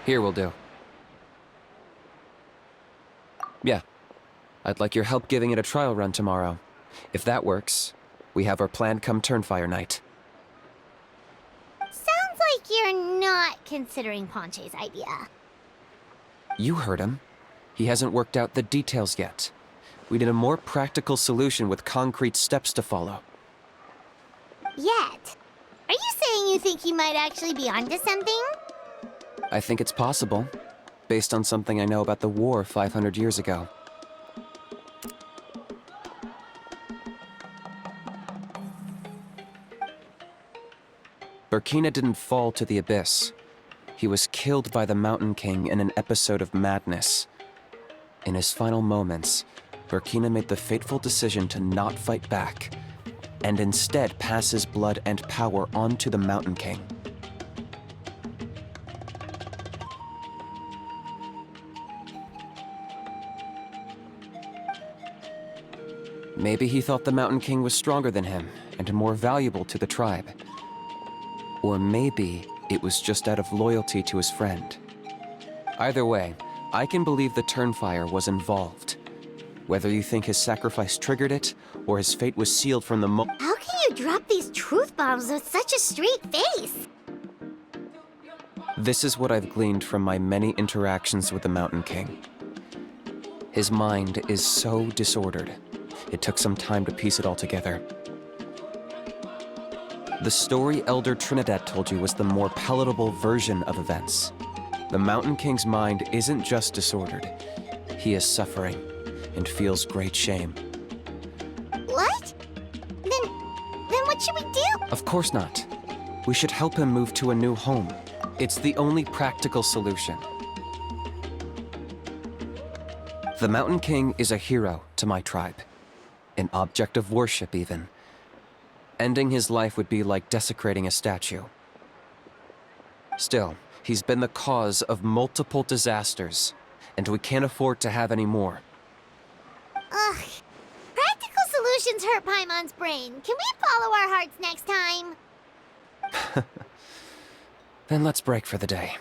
Here will do. Yeah. I'd like your help giving it a trial run tomorrow. If that works, we have our planned come Turnfire night. Sounds like you're not considering Ponche's idea. You heard him. He hasn't worked out the details yet. We need a more practical solution with concrete steps to follow. Yet? Are you saying you think he might actually be onto something? I think it's possible, based on something I know about the war 500 years ago. Burkina didn't fall to the abyss. He was killed by the Mountain King in an episode of madness. In his final moments, Burkina made the fateful decision to not fight back, and instead pass his blood and power on to the Mountain King. Maybe he thought the Mountain King was stronger than him and more valuable to the tribe. Or maybe it was just out of loyalty to his friend. Either way, I can believe the Turnfire was involved. Whether you think his sacrifice triggered it, or his fate was sealed from the How can you drop these truth bombs with such a straight face? This is what I've gleaned from my many interactions with the Mountain King. His mind is so disordered. It took some time to piece it all together. The story Elder Trinidad told you was the more palatable version of events. The Mountain King's mind isn't just disordered. He is suffering and feels great shame. What? Then what should we do? Of course not. We should help him move to a new home. It's the only practical solution. The Mountain King is a hero to my tribe. An object of worship, even. Ending his life would be like desecrating a statue. Still, he's been the cause of multiple disasters, and we can't afford to have any more. Ugh. Practical solutions hurt Paimon's brain. Can we follow our hearts next time? Then let's break for the day.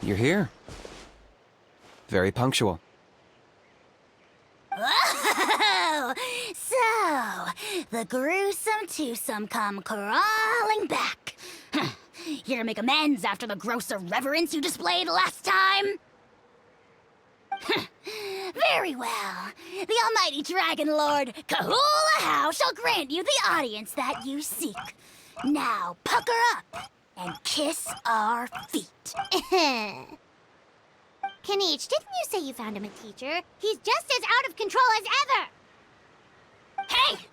You're here. Very punctual. Whoa! So, the gruesome twosome come crawling back. Here to make amends after the gross irreverence you displayed last time? Very well. The almighty Dragon Lord, Kahula shall grant you the audience that you seek. Now, pucker up and kiss our feet. Kinich, didn't you say you found him a teacher? He's just as out of control as ever! Hey!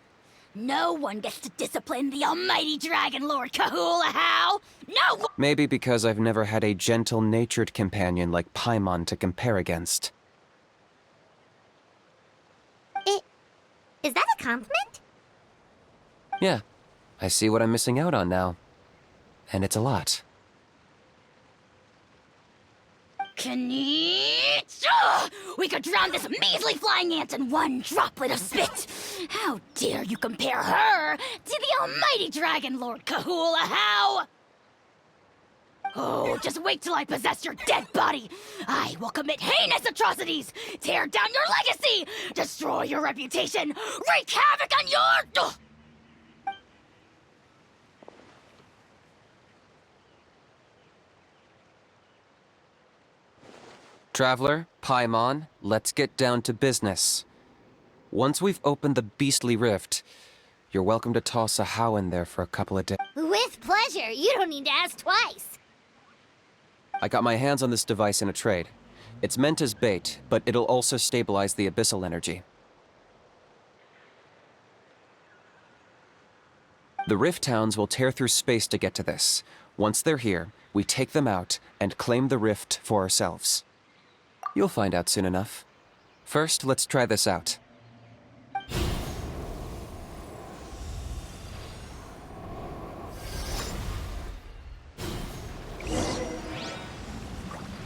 No one gets to discipline the almighty Dragon Lord Kahula. No! Maybe because I've never had a gentle-natured companion like Paimon to compare against. Is that a compliment? Yeah, I see what I'm missing out on now. And it's a lot. Kinich! Ugh! We could drown this measly flying ant in one droplet of spit! How dare you compare her to the almighty Dragon Lord Kahula? Oh, just wait till I possess your dead body! I will commit heinous atrocities! Tear down your legacy! Destroy your reputation! Wreak havoc on your... Ugh! Traveler, Paimon, let's get down to business. Once we've opened the beastly rift, you're welcome to toss a How in there for a couple of days. With pleasure. You don't need to ask twice. I got my hands on this device in a trade. It's meant as bait, but it'll also stabilize the abyssal energy. The Rift Towns will tear through space to get to this. Once they're here, we take them out and claim the Rift for ourselves. You'll find out soon enough. First, let's try this out.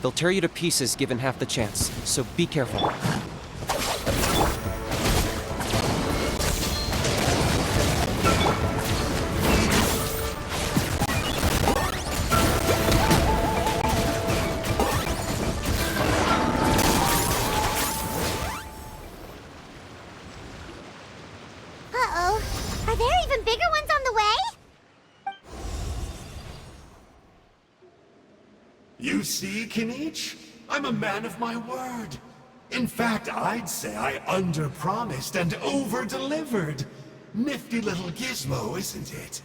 They'll tear you to pieces given half the chance, so be careful. Uh-oh. Are there even bigger ones on the way? You see, Kinich? I'm a man of my word. In fact, I'd say I under-promised and over-delivered. Nifty little gizmo, isn't it?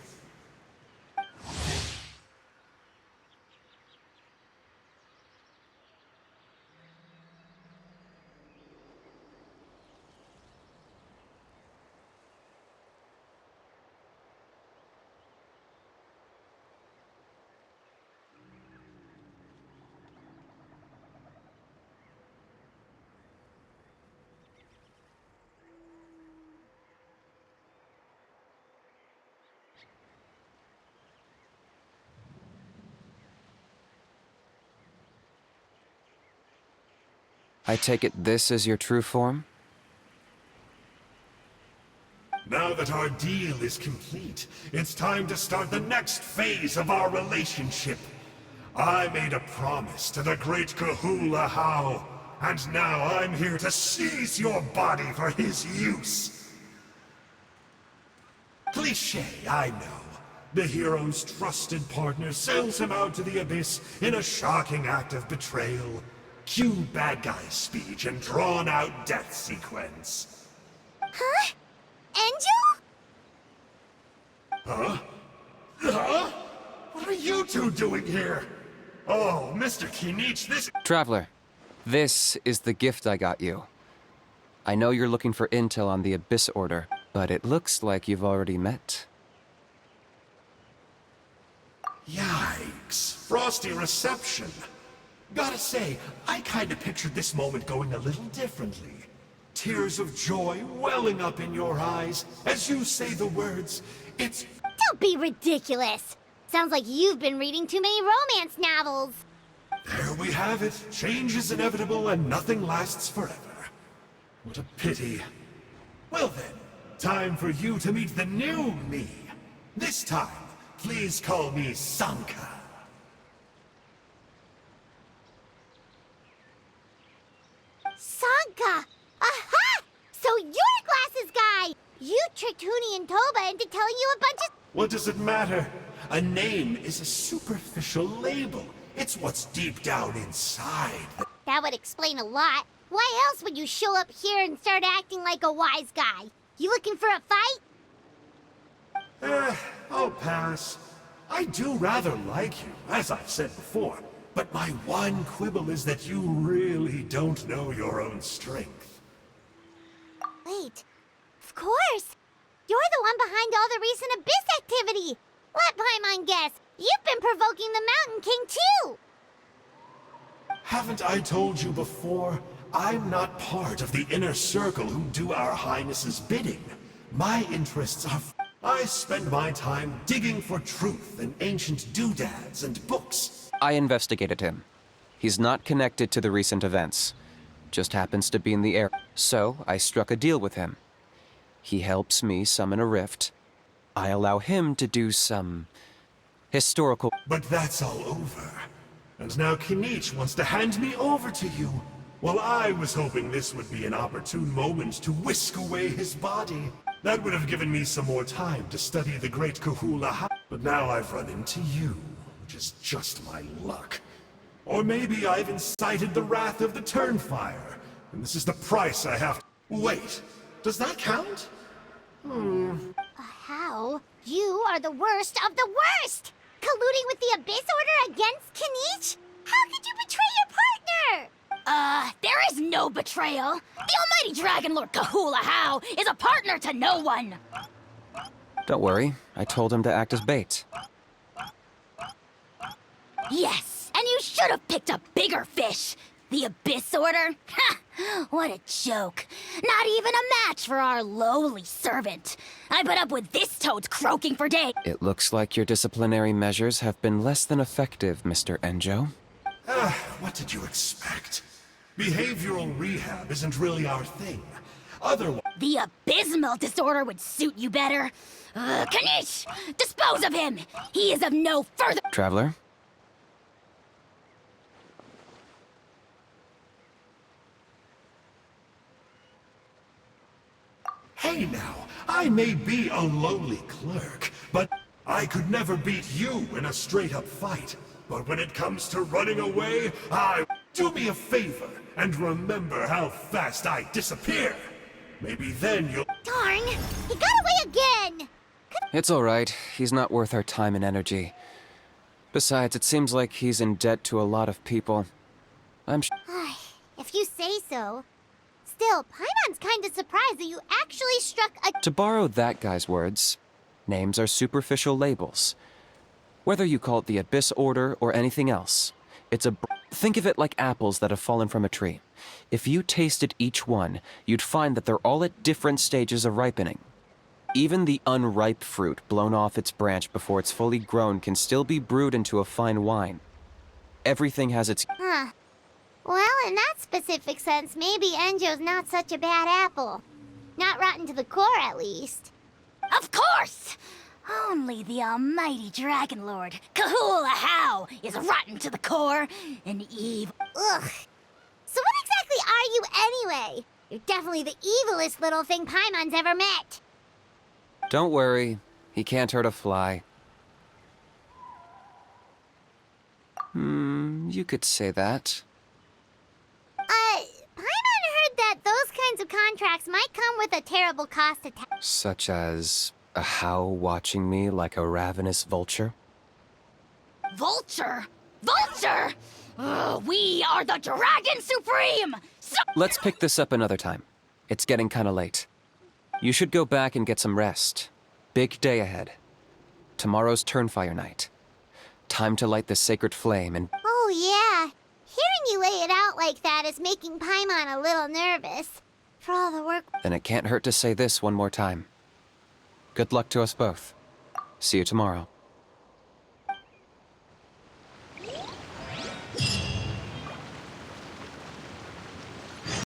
I take it this is your true form? Now that our deal is complete, it's time to start the next phase of our relationship. I made a promise to the great Kahula How, and now I'm here to seize your body for his use. Cliché, I know. The hero's trusted partner sells him out to the abyss in a shocking act of betrayal. Cue bad guy speech and drawn-out death sequence. Huh? Angel? Huh? Huh? What are you two doing here? Oh, Mr. Kinich, this— Traveler, this is the gift I got you. I know you're looking for intel on the Abyss Order, but it looks like you've already met. Yikes. Frosty reception. Gotta say, I kinda pictured this moment going a little differently. Tears of joy welling up in your eyes as you say the words, it's— Don't be ridiculous. Sounds like you've been reading too many romance novels. There we have it. Change is inevitable and nothing lasts forever. What a pity. Well then, time for you to meet the new me. This time, please call me Sanka. Sanka! Aha! So you're Glasses Guy! You tricked Huni and Toba into telling you a bunch of— What does it matter? A name is a superficial label. It's what's deep down inside. That would explain a lot. Why else would you show up here and start acting like a wise guy? You looking for a fight? I'll pass. I do rather like you, as I've said before. But my one quibble is that you really don't know your own strength. Wait. Of course! You're the one behind all the recent Abyss activity! Let Paimon guess, you've been provoking the Mountain King too! Haven't I told you before? I'm not part of the inner circle who do our Highness's bidding. My interests are— I spend my time digging for truth in ancient doodads and books. I investigated him. He's not connected to the recent events. Just happens to be in the air. So, I struck a deal with him. He helps me summon a rift. I allow him to do some historical— But that's all over. And now Kinich wants to hand me over to you. Well, I was hoping this would be an opportune moment to whisk away his body. That would have given me some more time to study the great Kahula How. But now I've run into you, which is just my luck. Or maybe I've incited the wrath of the Turnfire, and this is the price I have to— Wait, does that count? How? You are the worst of the worst! Colluding with the Abyss Order against Kinich? How could you betray your partner? There is no betrayal. The almighty Dragon Lord Kahula How is a partner to no one. Don't worry, I told him to act as bait. Yes, and you should have picked a bigger fish. The Abyss Order? Ha! What a joke. Not even a match for our lowly servant. I put up with this toad's croaking for days. It looks like your disciplinary measures have been less than effective, Mr. Enjo. What did you expect? Behavioral rehab isn't really our thing. Otherwise— The abysmal disorder would suit you better. Kinich! Dispose of him! He is of no further— Traveler? Hey now, I may be a lowly clerk, but I could never beat you in a straight-up fight. But when it comes to running away, do me a favor and remember how fast I disappear. Maybe then you'll— Darn! He got away again! It's alright. He's not worth our time and energy. Besides, it seems like he's in debt to a lot of people. If you say so. Still, Paimon's kinda surprised that you actually struck a— To borrow that guy's words, names are superficial labels. Whether you call it the Abyss Order or anything else, think of it like apples that have fallen from a tree. If you tasted each one, you'd find that they're all at different stages of ripening. Even the unripe fruit blown off its branch before it's fully grown can still be brewed into a fine wine. Everything has its— Huh. Well, in that specific sense, maybe Enjo's not such a bad apple. Not rotten to the core, at least. Of course! Only the almighty Dragon Lord, Kahula How, is rotten to the core and evil. Ugh. So what exactly are you anyway? You're definitely the evilest little thing Paimon's ever met. Don't worry, he can't hurt a fly. You could say that. Paimon heard that those kinds of contracts might come with a terrible cost attached. Such as a How watching me like a ravenous vulture? Vulture? Vulture? We are the Dragon Supreme! Let's pick this up another time. It's getting kinda late. You should go back and get some rest. Big day ahead. Tomorrow's Turnfire night. Time to light the sacred flame and— Oh, yeah. Hearing you lay it out like that is making Paimon a little nervous. For all the work— Then it can't hurt to say this one more time. Good luck to us both. See you tomorrow.